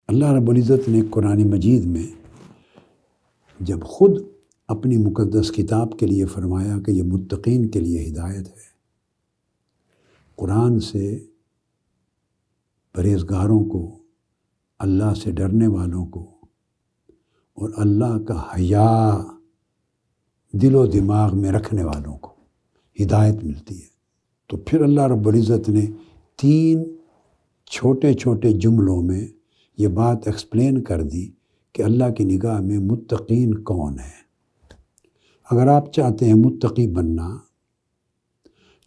اللہ رب العزت نے قرآن مجید میں جب خود اپنی مقدس کتاب کے لیے فرمایا کہ یہ متقین کے لیے ہدایت ہے، قرآن سے پرہیزگاروں کو، اللہ سے ڈرنے والوں کو اور اللہ کا حیا دل و دماغ میں رکھنے والوں کو ہدایت ملتی ہے، تو پھر اللہ رب العزت نے 3 چھوٹے چھوٹے جملوں میں یہ بات ایکسپلین کر دی کہ اللہ کی نگاہ میں متقین کون ہیں۔ اگر آپ چاہتے ہیں متقی بننا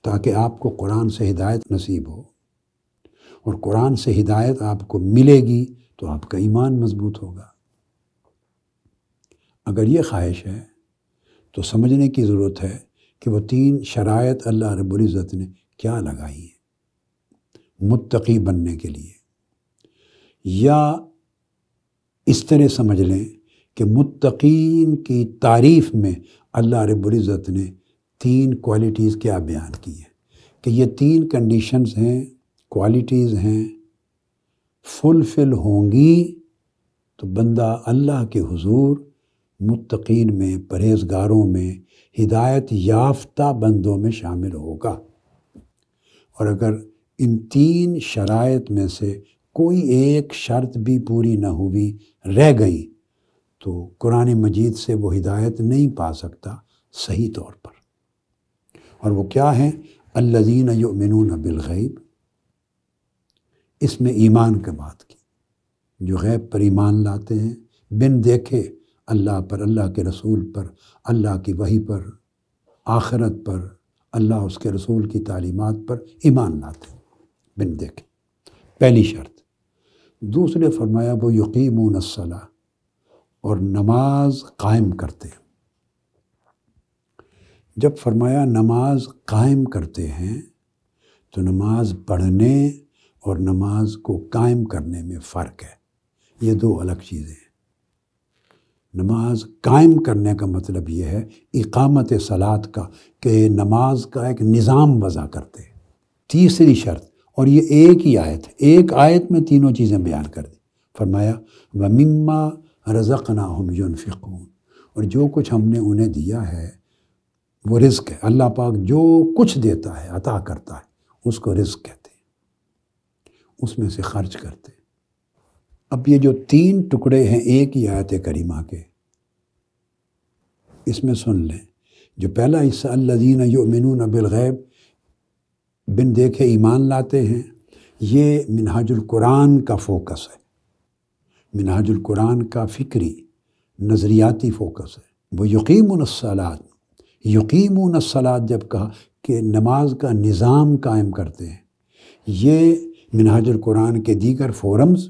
تاکہ آپ کو قرآن سے ہدایت نصیب ہو اور قرآن سے ہدایت آپ کو ملے گی تو آپ کا ایمان مضبوط ہوگا، اگر یہ خواہش ہے تو سمجھنے کی ضرورت ہے کہ وہ 3 شرائط اللہ رب العزت نے کیا لگائی ہیں متقی بننے کے لیے، یا اس طرح سمجھ لیں کہ متقین کی تعریف میں اللہ رب العزت نے 3 کوالٹیز کیا بیان کی ہیں کہ یہ 3 کنڈیشنز ہیں، کوالٹیز ہیں، فلفل ہوں گی تو بندہ اللہ کے حضور متقین میں، پرہیزگاروں میں، ہدایت یافتہ بندوں میں شامل ہوگا۔ اور اگر ان 3 شرائط میں سے کوئی ایک شرط بھی پوری نہ ہوئی، رہ گئی، تو قرآن مجید سے وہ ہدایت نہیں پا سکتا صحیح طور پر۔ اور وہ کیا ہیں؟ الذین یؤمنون بالغیب، اس میں ایمان کی بات کی، جو غیب پر ایمان لاتے ہیں، بن دیکھے اللہ پر، اللہ کے رسول پر، اللہ کی وحی پر، آخرت پر، اللہ اس کے رسول کی تعلیمات پر ایمان لاتے ہیں بن دیکھے، پہلی شرط۔ دوسرے فرمایا وہ یقیمون الصلاۃ، اور نماز قائم کرتے ہیں۔ جب فرمایا نماز قائم کرتے ہیں تو نماز پڑھنے اور نماز کو قائم کرنے میں فرق ہے، یہ 2 الگ چیزیں ہیں۔ نماز قائم کرنے کا مطلب یہ ہے اقامت صلاۃ کا، کہ نماز کا ایک نظام وضع کرتے ہیں۔ تیسری شرط، اور یہ ایک ہی آیت ہے، ایک آیت میں تینوں چیزیں بیان کر دی، فرمایا وَمِمَّا رَزَقْنَاهُمْ يُنْفِقُونَ، اور جو کچھ ہم نے انہیں دیا ہے وہ رزق ہے۔ اللہ پاک جو کچھ دیتا ہے، عطا کرتا ہے، اس کو رزق کہتے ہیں، اس میں سے خرچ کرتے ہیں۔ اب یہ جو 3 ٹکڑے ہیں ایک ہی آیت کریمہ کے، اس میں سن لیں، جو پہلا حصہ الذین یؤمنون بالغیب، بن دیکھے ایمان لاتے ہیں، یہ منہاج القرآن کا فوکس ہے، منہاج القرآن کا فکری نظریاتی فوکس ہے۔ وہ یقیمون الصلاۃ، یقیمون الصلاۃ جب کہا کہ نماز کا نظام قائم کرتے ہیں، یہ منہاج القرآن کے دیگر فورمز،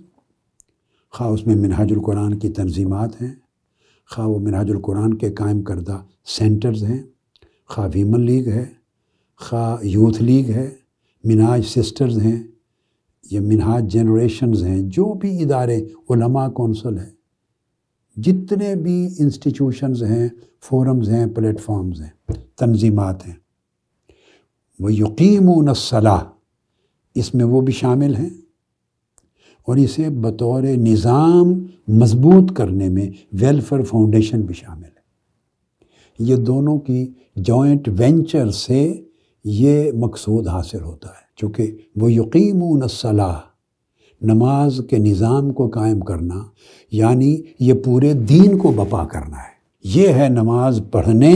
خواہ اس میں منہاج القرآن کی تنظیمات ہیں، خواہ وہ منہاج القرآن کے قائم کردہ سینٹرز ہیں، خواہ ویمن لیگ ہے، خواہ یوتھ لیگ ہے، منہاج سسٹرز ہیں، یا منہاج جنریشنز ہیں، جو بھی ادارے، علماء کونسل ہے، جتنے بھی انسٹیٹیوشنز ہیں، فورمز ہیں، پلیٹ فارمز ہیں، تنظیمات ہیں، وہ یقیمون الصلاۃ، اس میں وہ بھی شامل ہیں، اور اسے بطور نظام مضبوط کرنے میں ویلفیئر فاؤنڈیشن بھی شامل ہے۔ یہ دونوں کی جوائنٹ وینچر سے یہ مقصود حاصل ہوتا ہے، چونکہ وہ یقیمون الصلاۃ، نماز کے نظام کو قائم کرنا، یعنی یہ پورے دین کو بپا کرنا ہے۔ یہ ہے نماز پڑھنے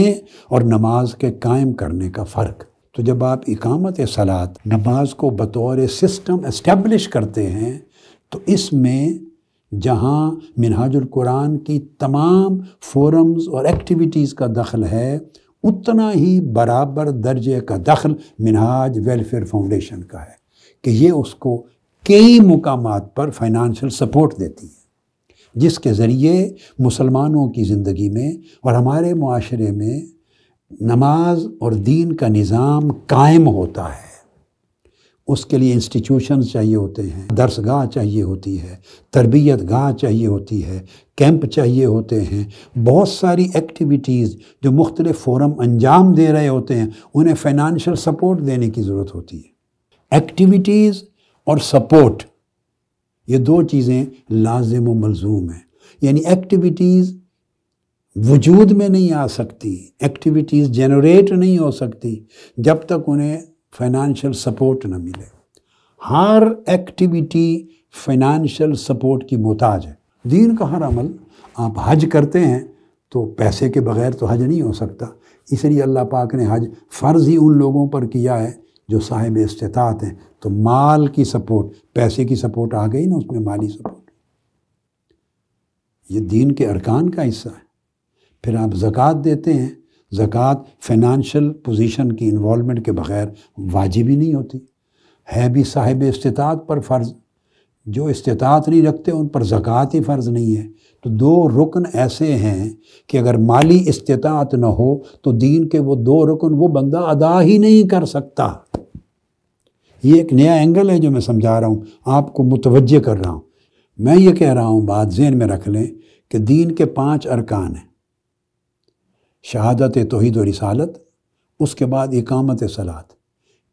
اور نماز کے قائم کرنے کا فرق۔ تو جب آپ اقامت صلاۃ، نماز کو بطور سسٹم اسٹیبلش کرتے ہیں، تو اس میں جہاں منہاج القرآن کی تمام فورمز اور ایکٹیویٹیز کا دخل ہے، اتنا ہی برابر درجے کا دخل منہاج ویلفیئر فاؤنڈیشن کا ہے، کہ یہ اس کو کئی مقامات پر فائنانشل سپورٹ دیتی ہے، جس کے ذریعے مسلمانوں کی زندگی میں اور ہمارے معاشرے میں نماز اور دین کا نظام قائم ہوتا ہے۔ اس کے لیے انسٹیٹیوشنز چاہیے ہوتے ہیں، درس گاہ چاہیے ہوتی ہے، تربیت گاہ چاہیے ہوتی ہے، کیمپ چاہیے ہوتے ہیں، بہت ساری ایکٹیویٹیز جو مختلف فورم انجام دے رہے ہوتے ہیں، انہیں فائنانشل سپورٹ دینے کی ضرورت ہوتی ہے۔ ایکٹیویٹیز اور سپورٹ یہ دو چیزیں لازم و ملزوم ہیں. یعنی ایکٹیویٹیز وجود میں نہیں آ سکتی، ایکٹیویٹیز جنریٹ نہیں ہو سکتی جب تک انہیں فائنانشیل سپورٹ نہ ملے. ہر ایکٹیویٹی فائنانشیل سپورٹ کی محتاج ہے. دین کا ہر عمل، آپ حج کرتے ہیں تو پیسے کے بغیر تو حج نہیں ہو سکتا. اس لیے اللہ پاک نے حج فرض ہی ان لوگوں پر کیا ہے جو صاحب استطاعت ہیں. تو مال کی سپورٹ، پیسے کی سپورٹ آ گئی نا، اس میں مالی سپورٹ، یہ دین کے ارکان کا حصہ ہے. پھر آپ زکوٰۃ دیتے ہیں، زکوٰۃ فائنانشیل پوزیشن کی انوالومنٹ کے بغیر واجب ہی نہیں ہوتی، ہے بھی صاحب استطاعت پر فرض. جو استطاعت نہیں رکھتے ان پر زکوٰۃ ہی فرض نہیں ہے. تو دو رکن ایسے ہیں کہ اگر مالی استطاعت نہ ہو تو دین کے وہ دو رکن وہ بندہ ادا ہی نہیں کر سکتا. یہ ایک نیا اینگل ہے جو میں سمجھا رہا ہوں، آپ کو متوجہ کر رہا ہوں. میں یہ کہہ رہا ہوں، بات ذہن میں رکھ لیں کہ دین کے 5 ارکان ہیں: شہادت توحید و رسالت، اس کے بعد اقامت صلاۃ،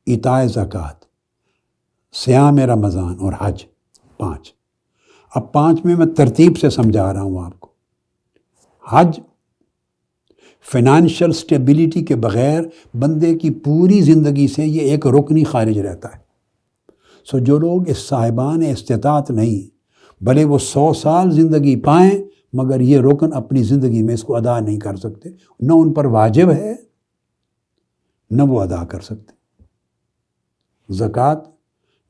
ایتاء زکوٰۃ، صیام رمضان اور حج. 5. اب 5 میں ترتیب سے سمجھا رہا ہوں آپ کو. حج فائنانشیل سٹیبلٹی کے بغیر بندے کی پوری زندگی سے یہ ایک رکن ہی خارج رہتا ہے. سو جو لوگ اس صاحبان استطاعت نہیں، بھلے وہ 100 سال زندگی پائیں مگر یہ رکن اپنی زندگی میں اس کو ادا نہیں کر سکتے، نہ ان پر واجب ہے نہ وہ ادا کر سکتے. زکوٰۃ،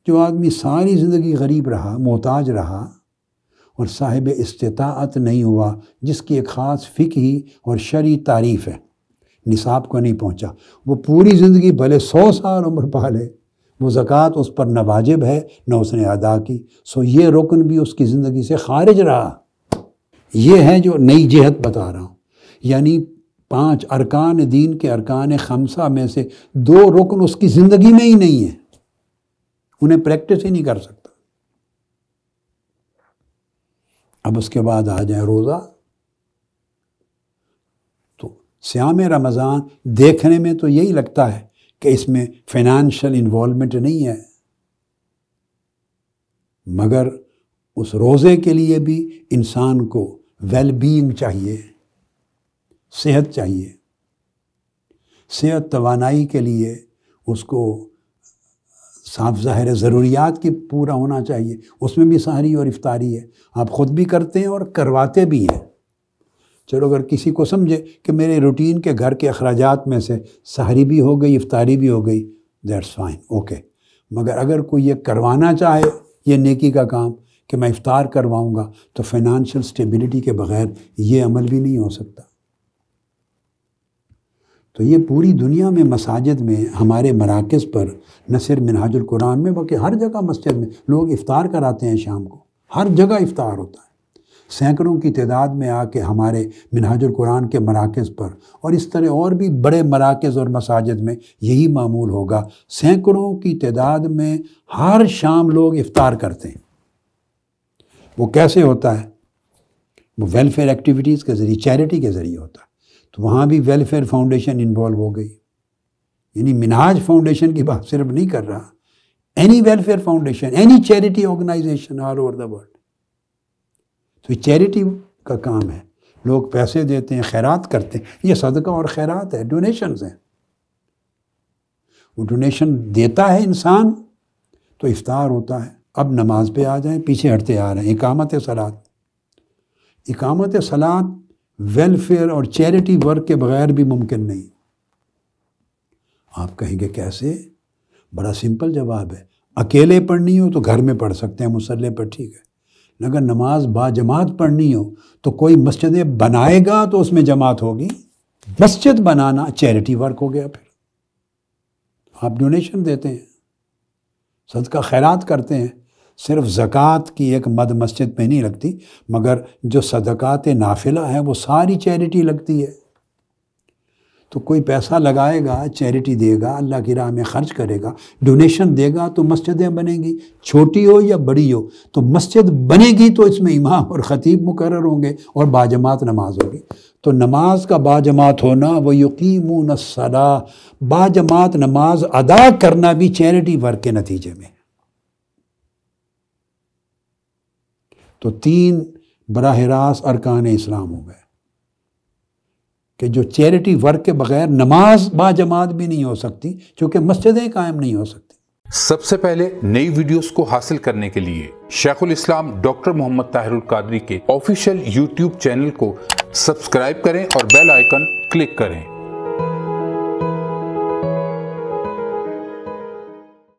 جو آدمی ساری زندگی غریب رہا، محتاج رہا اور صاحب استطاعت نہیں ہوا، جس کی ایک خاص فقہی اور شرعی تعریف ہے، نصاب کو نہیں پہنچا، وہ پوری زندگی بھلے 100 سال عمر پالے، وہ زکوٰۃ اس پر نہ واجب ہے نہ اس نے ادا کی. سو یہ رکن بھی اس کی زندگی سے خارج رہا. یہ ہے جو نئی جہت بتا رہا ہوں. یعنی 5 ارکان دین کے ارکان 5 میں سے 2 رکن اس کی زندگی میں ہی نہیں ہیں، انہیں پریکٹس ہی نہیں کر سکتا. اب اس کے بعد آ جائیں روزہ. تو صیام رمضان دیکھنے میں تو یہی لگتا ہے کہ اس میں فائنانشیل انوالومنٹ نہیں ہے، مگر اس روزے کے لیے بھی انسان کو ویل بینگ چاہیے، صحت چاہیے. صحت توانائی کے لیے اس کو صاف ظاہر ضروریات کی پورا ہونا چاہیے. اس میں بھی سحری اور افطاری ہے، آپ خود بھی کرتے ہیں اور کرواتے بھی ہیں. چلو اگر کسی کو سمجھے کہ میرے روٹین کے گھر کے اخراجات میں سے سحری بھی ہو گئی، افطاری بھی ہو گئی، دیٹس فائن، اوکے. مگر اگر کوئی یہ کروانا چاہے، یہ نیکی کا کام کہ میں افطار کرواؤں گا، تو فائنانشیل سٹیبلٹی کے بغیر یہ عمل بھی نہیں ہو سکتا. تو یہ پوری دنیا میں مساجد میں، ہمارے مراکز پر، نہ صرف منہاج القرآن میں بلکہ ہر جگہ مسجد میں لوگ افطار کراتے ہیں. شام کو ہر جگہ افطار ہوتا ہے. سینکڑوں کی تعداد میں آ کے ہمارے منہاج القرآن کے مراکز پر، اور اس طرح اور بھی بڑے مراکز اور مساجد میں یہی معمول ہوگا. سینکڑوں کی تعداد میں ہر شام لوگ افطار کرتے ہیں. وہ کیسے ہوتا ہے؟ وہ ویلفیئر ایکٹیویٹیز کے ذریعے، چیریٹی کے ذریعے ہوتا ہے. تو وہاں بھی ویلفیئر فاؤنڈیشن انوالو ہو گئی. یعنی منہاج فاؤنڈیشن کی بات صرف نہیں کر رہا، any welfare foundation, any charity organisation all over the world. تو یہ چیریٹی کا کام ہے. لوگ پیسے دیتے ہیں، خیرات کرتے ہیں. یہ صدقہ اور خیرات ہے، ڈونیشنز ہیں. وہ ڈونیشن دیتا ہے انسان تو افطار ہوتا ہے. اب نماز پہ آ جائیں، پیچھے ہٹتے آ رہے ہیں. اقامت صلاۃ. اقامت صلاۃ ویلفیئر اور چیریٹی ورک کے بغیر بھی ممکن نہیں. آپ کہیں گے کیسے؟ بڑا سمپل جواب ہے. اکیلے پڑھنی ہو تو گھر میں پڑھ سکتے ہیں مصلی پر، ٹھیک ہے. اگر نماز با جماعت پڑھنی ہو تو کوئی مسجدیں بنائے گا تو اس میں جماعت ہوگی. مسجد بنانا چیریٹی ورک ہو گیا. پھر آپ ڈونیشن دیتے ہیں، صدقہ خیرات کرتے ہیں. صرف زکوٰۃ کی ایک مد مسجد پہ نہیں لگتی، مگر جو صدقات نافلہ ہیں وہ ساری چیریٹی لگتی ہے. تو کوئی پیسہ لگائے گا، چیریٹی دے گا، اللہ کی راہ میں خرچ کرے گا، ڈونیشن دے گا تو مسجدیں بنیں گی، چھوٹی ہو یا بڑی ہو. تو مسجد بنے گی تو اس میں امام اور خطیب مقرر ہوں گے اور باجماعت نماز ہوگی. تو نماز کا باجماعت ہونا، وہ یقیمون الصلاۃ، باجماعت نماز ادا کرنا بھی چیریٹی ورک کے نتیجے میں. تو 3 براہ راست ارکان اسلام ہو گئے کہ جو چیریٹی ورک کے بغیر نماز با جماعت بھی نہیں ہو سکتی، چونکہ مسجدیں قائم نہیں ہو سکتی۔ سب سے پہلے نئی ویڈیوز کو حاصل کرنے کے لیے شیخ الاسلام ڈاکٹر محمد طاہر القادری کے آفیشیل یوٹیوب چینل کو سبسکرائب کریں اور بیل آئیکن کلک کریں۔